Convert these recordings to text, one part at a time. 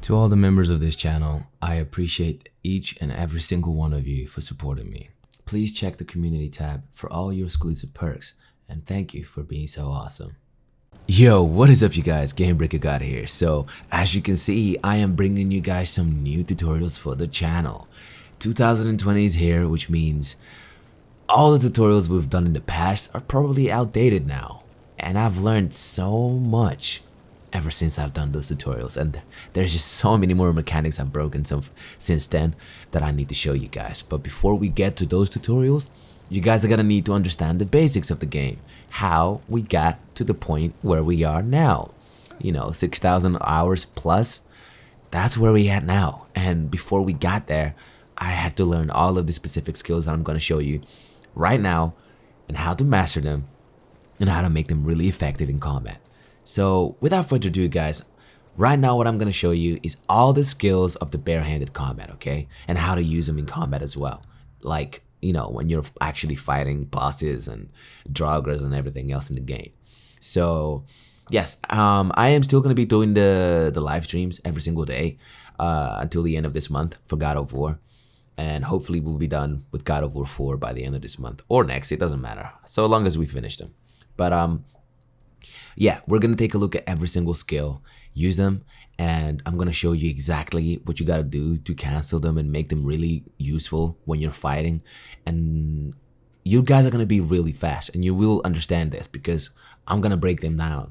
To all the members of this channel, I appreciate each and every single one of you for supporting me. Please check the community tab for all your exclusive perks, and thank you for being so awesome. Yo, what is up you guys, GameBreakerGod here. So as you can see, I am bringing you guys some new tutorials for the channel. 2020 is here, which means all the tutorials we've done in the past are probably outdated now. And I've learned so much ever since I've done those tutorials, and there's just so many more mechanics I've broken since then that I need to show you guys. But before we get to those tutorials, you guys are gonna need to understand the basics of the game, how we got to the point where we are now. You know, 6,000 hours plus, that's where we at now. And before we got there, I had to learn all of the specific skills that I'm gonna show you right now, and how to master them, and how to make them really effective in combat. So without further ado guys, right now what I'm going to show you is all the skills of the barehanded combat, okay? And how to use them in combat as well. Like, you know, when you're actually fighting bosses and draugrs and everything else in the game. So yes, I am still going to be doing the live streams every single day until the end of this month for God of War. And hopefully we'll be done with God of War 4 by the end of this month or next, it doesn't matter, so long as we finish them. But yeah, we're gonna take a look at every single skill, use them, and I'm gonna show you exactly what you gotta do to cancel them and make them really useful when you're fighting. And you guys are gonna be really fast, and you will understand this because I'm gonna break them down.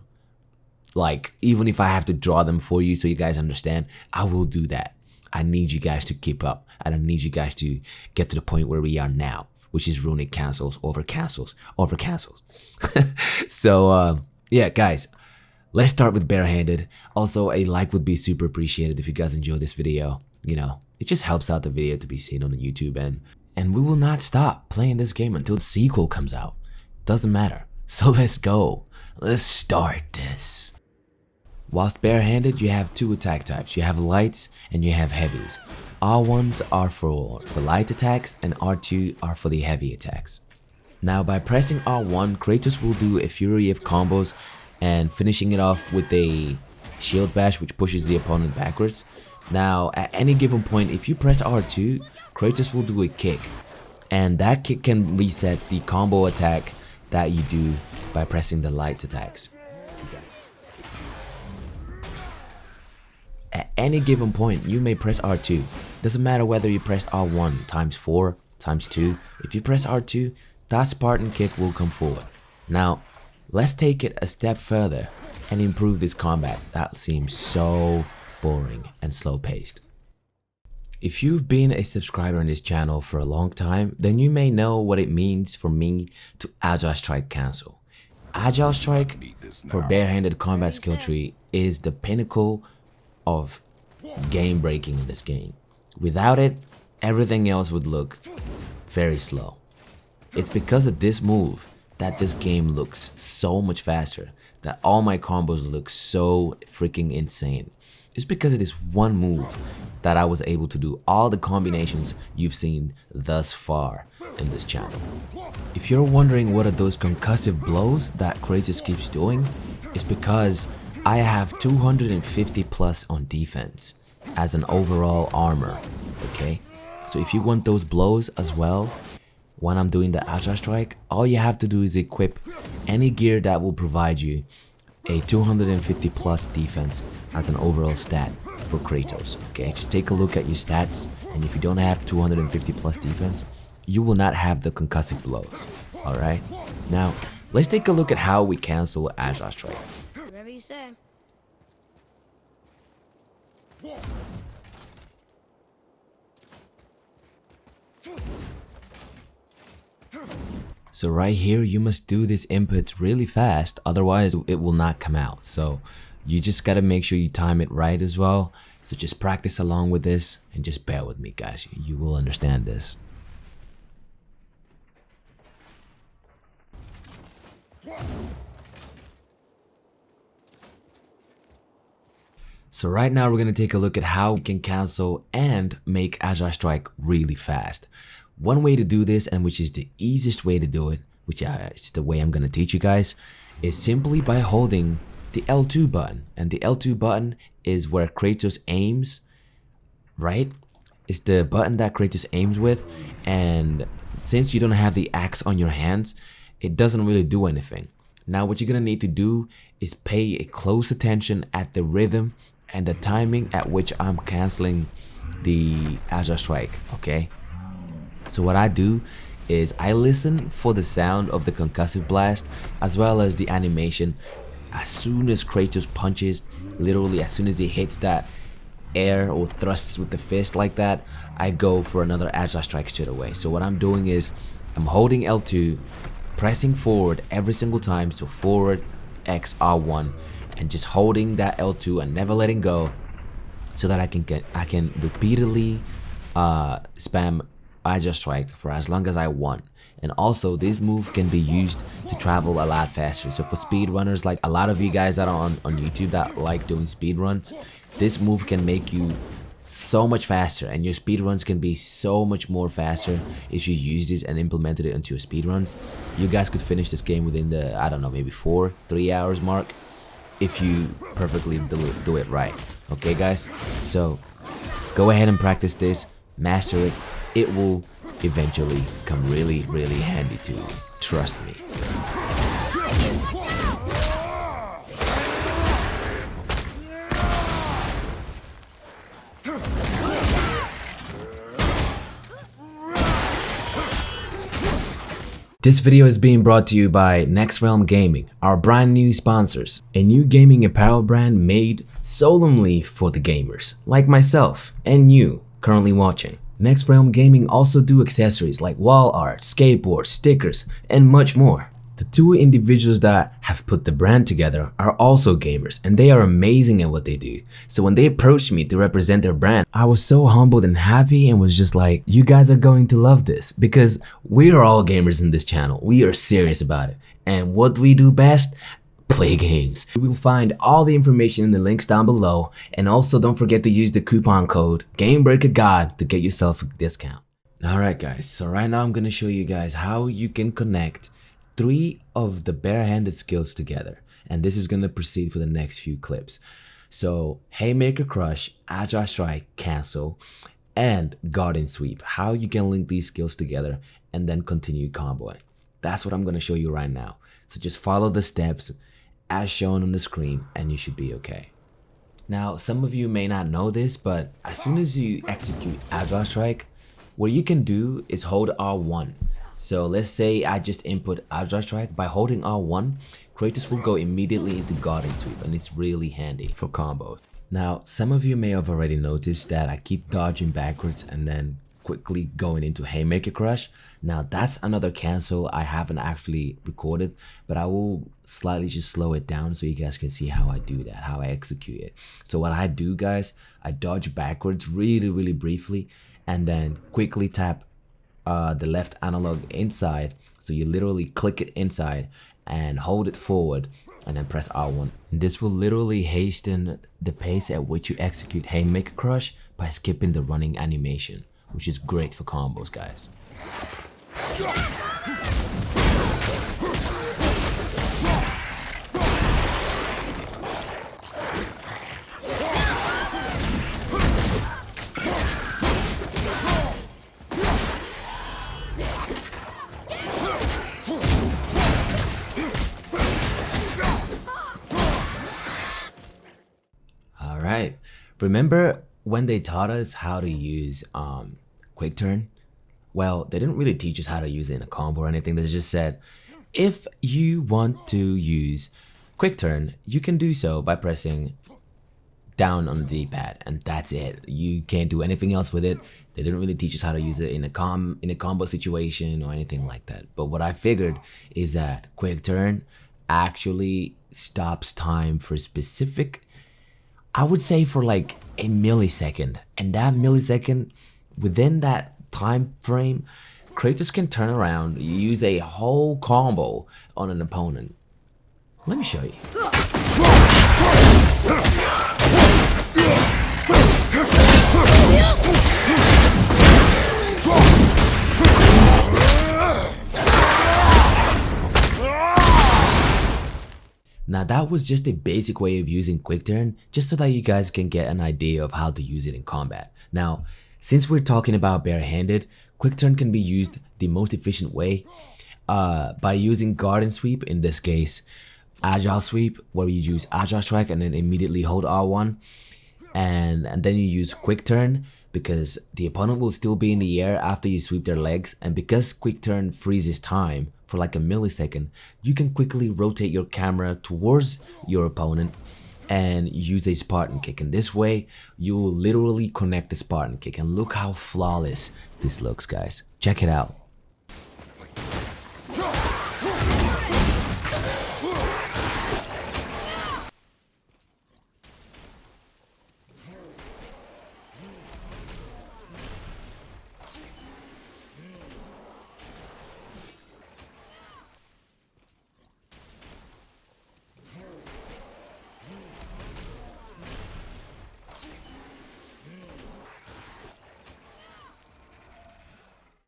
Like, even if I have to draw them for you so you guys understand, I will do that. I need you guys to keep up, and I need you guys to get to the point where we are now, which is runic cancels over cancels over cancels. So yeah guys, let's start with barehanded. Also, a like would be super appreciated if you guys enjoy this video. You know, it just helps out the video to be seen on the YouTube, and we will not stop playing this game until the sequel comes out. Doesn't matter. So let's go. Let's start this. Whilst barehanded, you have two attack types. You have lights and you have heavies. R1s are for the light attacks and R2 are for the heavy attacks. Now by pressing R1, Kratos will do a fury of combos and finishing it off with a shield bash which pushes the opponent backwards. Now at any given point, if you press R2, Kratos will do a kick, and that kick can reset the combo attack that you do by pressing the light attacks. At any given point, you may press R2. Doesn't matter whether you press R1 times 4 times 2. If you press R2, that Spartan kick will come forward. Now, let's take it a step further and improve this combat that seems so boring and slow paced. If you've been a subscriber on this channel for a long time, then you may know what it means for me to Agile Strike cancel. Agile Strike for barehanded combat skill tree is the pinnacle of game breaking in this game. Without it, everything else would look very slow. It's because of this move that this game looks so much faster, that all my combos look so freaking insane. It's because of this one move that I was able to do all the combinations you've seen thus far in this channel. If you're wondering what are those concussive blows that Kratos keeps doing, it's because I have 250 plus on defense as an overall armor, okay? So if you want those blows as well, when I'm doing the Agile Strike, all you have to do is equip any gear that will provide you a 250 plus defense as an overall stat for Kratos, okay? Just take a look at your stats, and if you don't have 250 plus defense, you will not have the concussive blows, alright? Now, let's take a look at how we cancel Agile Strike. Whatever you say. So right here, you must do this input really fast, otherwise it will not come out. So you just gotta make sure you time it right as well. So just practice along with this and just bear with me guys, you will understand this. So right now we're gonna take a look at how we can cancel and make Agile Strike really fast. One way to do this, and which is the easiest way to do it, which is the way I'm gonna teach you guys, is simply by holding the L2 button, and the L2 button is where Kratos aims, right? It's the button that Kratos aims with, and since you don't have the axe on your hands, it doesn't really do anything. Now what you're gonna need to do is pay a close attention at the rhythm and the timing at which I'm canceling the Agile strike, okay? So what I do is I listen for the sound of the concussive blast as well as the animation. As soon as Kratos punches, literally as soon as he hits that air or thrusts with the fist like that, I go for another Agile strike straight away. So what I'm doing is I'm holding L2, pressing forward every single time, so forward X R1, and just holding that L2 and never letting go, so that I can repeatedly spam Agile strike for as long as I want. And also this move can be used to travel a lot faster. So for speedrunners, like a lot of you guys that are on YouTube that like doing speedruns, this move can make you so much faster, and your speedruns can be so much more faster if you use this and implemented it into your speedruns. You guys could finish this game within the, I don't know, maybe 3 hours mark if you perfectly do it right. Okay guys, so go ahead and practice this, master it. It will eventually come really handy to you, trust me. This video is being brought to you by Next Realm Gaming, our brand new sponsors, a new gaming apparel brand made solemnly for the gamers, like myself and you currently watching. Next Realm Gaming also do accessories like wall art, skateboards, stickers, and much more. The two individuals that have put the brand together are also gamers, and they are amazing at what they do. So when they approached me to represent their brand, I was so humbled and happy and was just like, you guys are going to love this, because we are all gamers in this channel. We are serious about it. And what we do best? Play games. You will find all the information in the links down below, and also don't forget to use the coupon code GameBreakerGod to get yourself a discount. Alright guys, so right now I'm going to show you guys how you can connect 3 of the barehanded skills together, and this is going to proceed for the next few clips. So Haymaker Crush, Agile Strike, Cancel, and Garden Sweep, how you can link these skills together and then continue comboing. That's what I'm going to show you right now. So just follow the steps as shown on the screen and you should be okay. Now some of you may not know this, but as soon as you execute Agile Strike, what you can do is hold R1. So let's say I just input Agile Strike. By holding R1, Kratos will go immediately into Garden Sweep, and it's really handy for combos. Now some of you may have already noticed that I keep dodging backwards and then quickly going into Haymaker Crush. Now that's another cancel I haven't actually recorded, but I will slightly just slow it down so you guys can see how I do that, how I execute it. So what I do guys, I dodge backwards really briefly and then quickly tap the left analog inside. So you literally click it inside and hold it forward and then press R1. And this will literally hasten the pace at which you execute Haymaker Crush by skipping the running animation, which is great for combos guys. Alright, remember when they taught us how to use quick turn? Well, they didn't really teach us how to use it in a combo or anything. They just said, if you want to use quick turn, you can do so by pressing down on the D-pad, and that's it. You can't do anything else with it. They didn't really teach us how to use it in a combo situation or anything like that. But what I figured is that quick turn actually stops time for specific, I would say for like a millisecond, and that millisecond, within that time frame, Kratos can turn around, use a whole combo on an opponent. Let me show you. Now that was just a basic way of using quick turn, just so that you guys can get an idea of how to use it in combat. Now, since we're talking about barehanded, quick turn can be used the most efficient way by using garden sweep, in this case agile sweep, where you use agile strike and then immediately hold R1, and then you use quick turn because the opponent will still be in the air after you sweep their legs, and because quick turn freezes time for like a millisecond, you can quickly rotate your camera towards your opponent and use a Spartan kick, and this way you will literally connect the Spartan kick. And look how flawless this looks, guys. Check it out.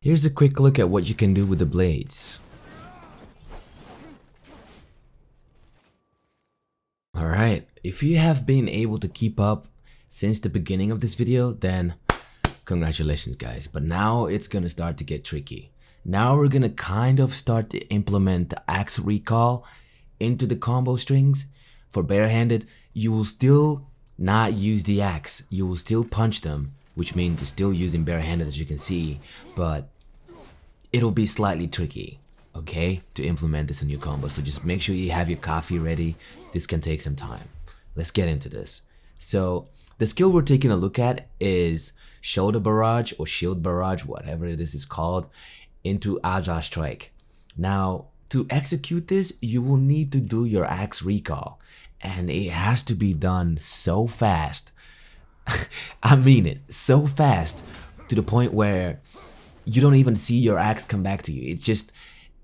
Here's a quick look at what you can do with the blades. Alright, if you have been able to keep up since the beginning of this video, then congratulations guys. But now it's gonna start to get tricky. Now we're gonna kind of start to implement the axe recall into the combo strings. For barehanded, you will still not use the axe, you will still punch them, which means you're still using barehanded, as you can see, but it'll be slightly tricky, okay, to implement this in your combo. So just make sure you have your coffee ready. This can take some time. Let's get into this. So the skill we're taking a look at is shoulder barrage or shield barrage, whatever this is called, into agile strike. Now to execute this, you will need to do your axe recall, and it has to be done so fast. I mean it, so fast, to the point where you don't even see your axe come back to you. It's just,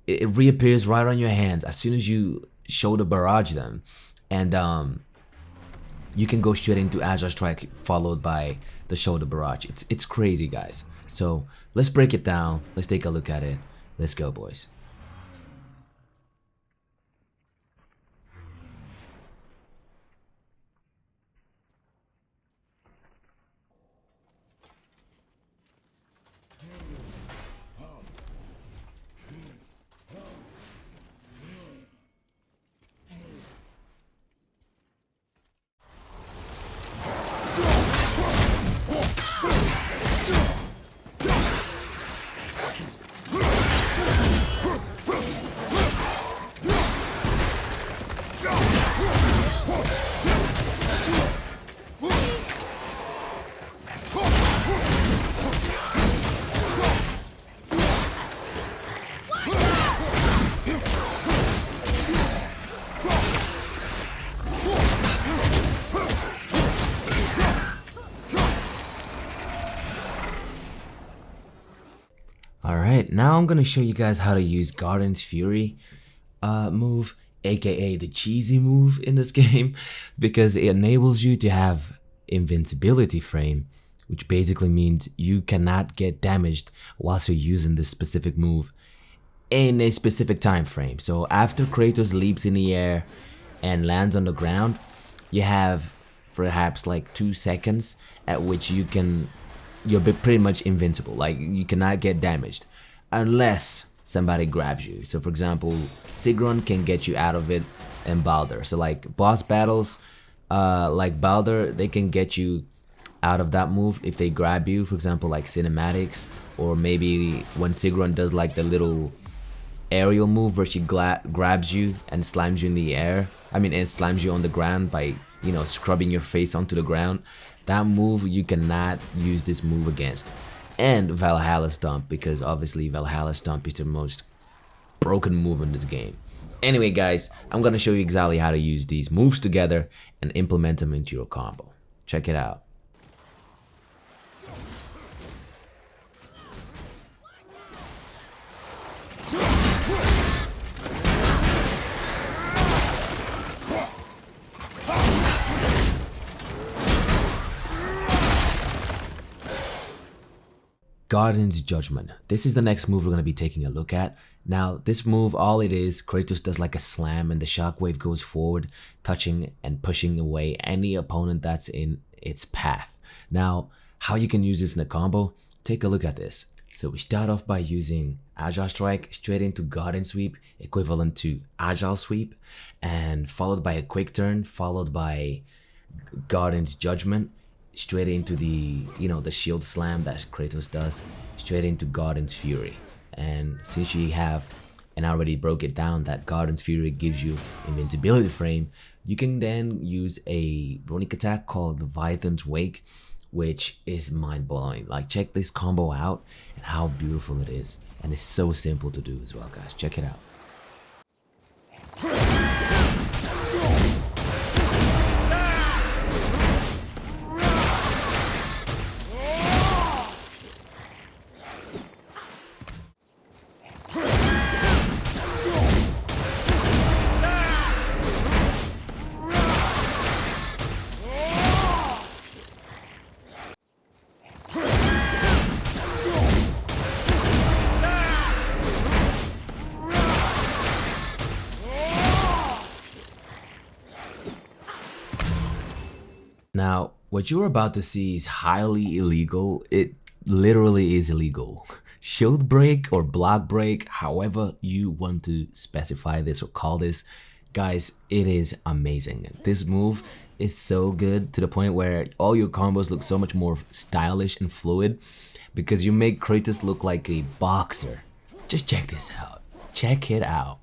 it reappears right on your hands as soon as you shoulder barrage them, and you can go straight into agile strike followed by the shoulder barrage. It's crazy, guys. So let's break it down. Let's take a look at it. Let's go, boys. Alright, now I'm gonna show you guys how to use Garden's Fury move, aka the cheesy move in this game, because it enables you to have invincibility frame, which basically means you cannot get damaged whilst you're using this specific move in a specific time frame. So after Kratos leaps in the air and lands on the ground, you have perhaps like 2 seconds at which you're pretty much invincible. Like, you cannot get damaged unless somebody grabs you. So for example, Sigrun can get you out of it, and Baldur. So like boss battles, like Baldur, they can get you out of that move if they grab you. For example, like cinematics, or maybe when Sigrun does like the little aerial move where she grabs you and slams you in the air. I mean, it slams you on the ground by, you know, scrubbing your face onto the ground. That move, you cannot use this move against. And Valhalla Stomp, because obviously Valhalla Stomp is the most broken move in this game. Anyway guys, I'm gonna show you exactly how to use these moves together and implement them into your combo. Check it out. Garden's Judgment. This is the next move we're going to be taking a look at. Now, this move, all it is, Kratos does like a slam and the shockwave goes forward, touching and pushing away any opponent that's in its path. Now, how you can use this in a combo, take a look at this. So we start off by using Agile Strike straight into Garden Sweep, equivalent to Agile Sweep, and followed by a quick turn, followed by Garden's Judgment, straight into the, the shield slam that Kratos does, straight into Garden's Fury. And since you have, and I already broke it down, that Garden's Fury gives you invincibility frame, you can then use a runic attack called Leviathan's Wake, which is mind-blowing. Like, check this combo out and how beautiful it is. And it's so simple to do as well, guys. Check it out. Now, what you're about to see is highly illegal. It literally is illegal. Shield break or block break, however you want to specify this or call this, guys, it is amazing. This move is so good to the point where all your combos look so much more stylish and fluid because you make Kratos look like a boxer. Just check this out. Check it out.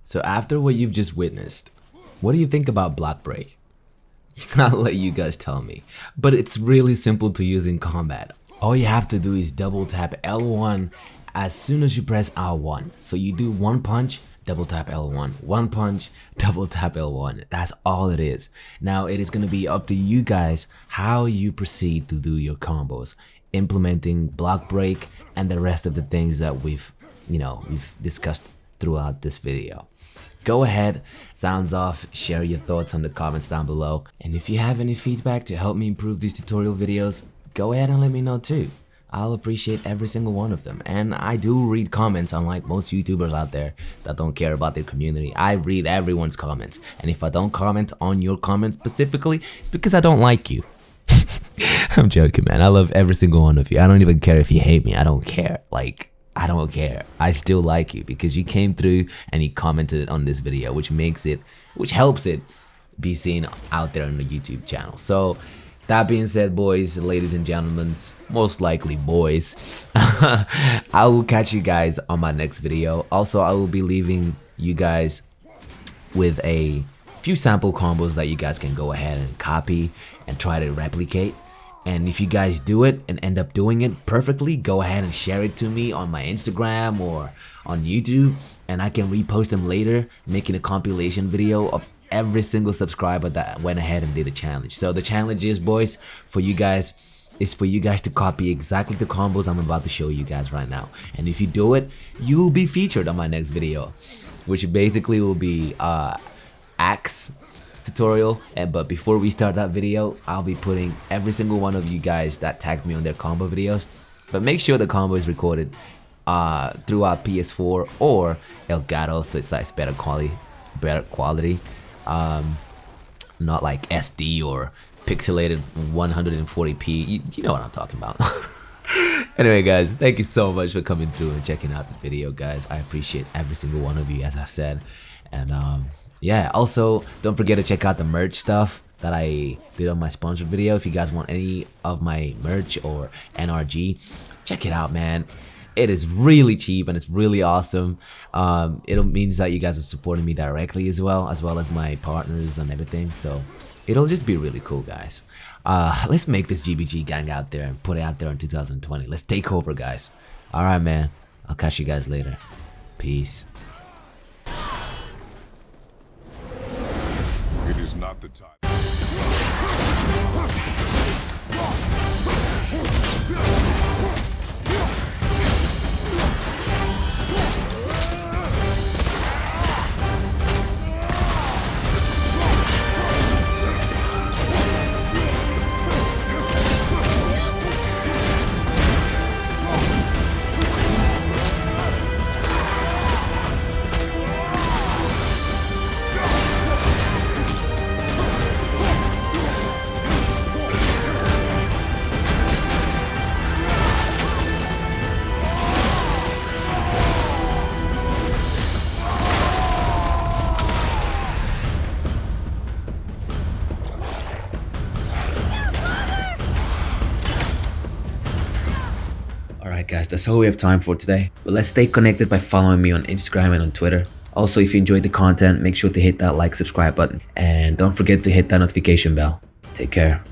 So after what you've just witnessed, what do you think about block break? I'll let you guys tell me. But it's really simple to use in combat. All you have to do is double tap L1 as soon as you press R1. So you do one punch, double tap L1, one punch, double tap L1. That's all it is. Now it is going to be up to you guys how you proceed to do your combos, implementing block break and the rest of the things that we've discussed throughout this video. Go ahead, sounds off, share your thoughts on the comments down below. And if you have any feedback to help me improve these tutorial videos, go ahead and let me know too. I'll appreciate every single one of them. And I do read comments, unlike most YouTubers out there that don't care about their community. I read everyone's comments. And if I don't comment on your comments specifically, it's because I don't like you. I'm joking, man. I love every single one of you. I don't even care if you hate me. I don't care. I don't care. I still like you because you came through and you commented on this video, which helps it be seen out there on the YouTube channel. So that being said, boys, ladies and gentlemen, most likely boys, I will catch you guys on my next video. Also, I will be leaving you guys with a few sample combos that you guys can go ahead and copy and try to replicate. And if you guys do it and end up doing it perfectly, go ahead and share it to me on my Instagram or on YouTube, and I can repost them later, making a compilation video of every single subscriber that went ahead and did the challenge. So the challenge is, boys, for you guys to copy exactly the combos I'm about to show you guys right now. And if you do it, you'll be featured on my next video, which basically will be axe tutorial. But before we start that video, I'll be putting every single one of you guys that tagged me on their combo videos. But make sure the combo is recorded throughout PS4 or Elgato, so it's like better quality. Not like SD or pixelated 140p. You know what I'm talking about. Anyway guys, thank you so much for coming through and checking out the video, guys. I appreciate every single one of you, as I said. And yeah, also don't forget to check out the merch stuff that I did on my sponsored video. If you guys want any of my merch or NRG, check it out, man. It is really cheap and it's really awesome. It means that you guys are supporting me directly as well as my partners and everything. So it'll just be really cool, guys. Let's make this GBG gang out there and put it out there in 2020. Let's take over, guys. All right, man. I'll catch you guys later. Peace. It is not the time. Alright guys, that's all we have time for today. But let's stay connected by following me on Instagram and on Twitter. Also, if you enjoyed the content, make sure to hit that like, subscribe button. And don't forget to hit that notification bell. Take care.